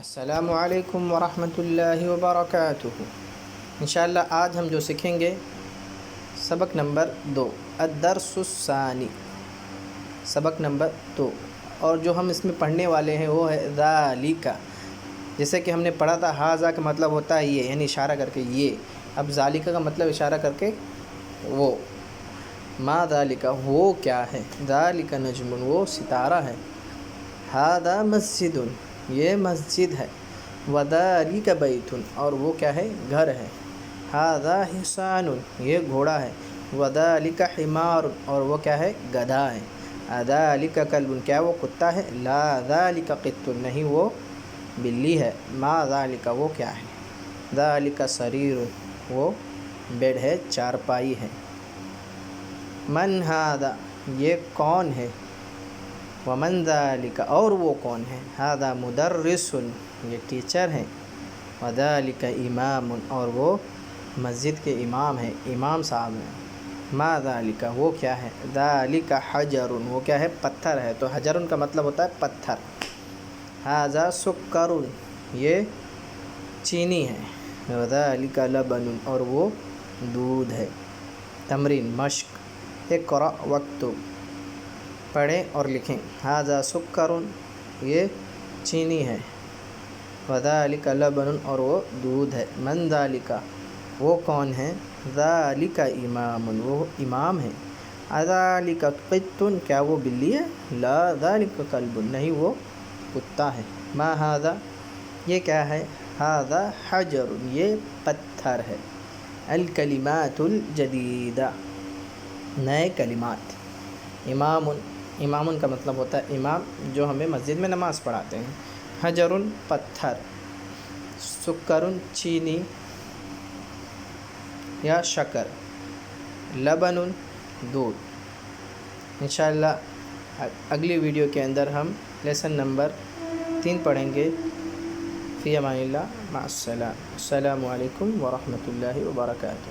السلام علیکم ورحمۃ اللہ وبرکاتہ۔ انشاءاللہ آج ہم جو سیکھیں گے سبق نمبر 2 الدرس الثانی، سبق نمبر 2، اور جو ہم اس میں پڑھنے والے ہیں وہ ہے ذالک۔ جیسے کہ ہم نے پڑھا تھا ھذا کا مطلب ہوتا ہے یہ، یعنی اشارہ کر کے یہ۔ اب ذالک کا مطلب اشارہ کر کے وہ۔ ما ذالک وہ کیا ہے، ذالک نجم وہ ستارہ ہے، ھذا مسجد یہ مسجد ہے، وذالک بیت اور وہ کیا ہے گھر ہے، ھذا حصان یہ گھوڑا ہے، وذالک حمار اور وہ کیا ہے گدھا ہے، اذالک کلب کیا وہ کتا ہے، لا ذالک قط نہیں وہ بلی ہے، ما ذالک وہ کیا ہے، ذالک سریر وہ بیڈ ہے چارپائی ہے، من ھذا یہ کون ہے، ومن ذالک اور وہ کون ہے، ھذا مدرس یہ ٹیچر ہیں، وذالک امام اور وہ مسجد کے امام ہیں، امام صاحب ہیں، ما ذالک وہ کیا ہے، ذالک حجر وہ کیا ہے پتھر ہے، تو حجر کا مطلب ہوتا ہے پتھر، ھذا سکر یہ چینی ہے، وذالک لبن اور وہ دودھ ہے۔ تمرین مشق، اقرأ واکتب پڑھیں اور لکھیں، ھذا سکر یہ چینی ہے، وذالک لبن اور وہ دودھ ہے، من ذالک وہ کون ہے، ذالک امام وہ امام ہے، اذالک قط کیا وہ بلی ہے، لا ذالک کلب نہیں وہ کتا ہے، ما ھذا یہ کیا ہے، ھذا حجر یہ پتھر ہے۔ الکلمات الجدیدہ نئے کلمات، امام کا مطلب ہوتا ہے امام جو ہمیں مسجد میں نماز پڑھاتے ہیں، حجر پتھر، سکر چینی یا شکر، لبن دودھ۔ انشاءاللہ اگلی ویڈیو کے اندر ہم لیسن نمبر 3 پڑھیں گے۔ فی امان اللہ، مع السلام، السلام علیکم ورحمۃ اللہ وبرکاتہ۔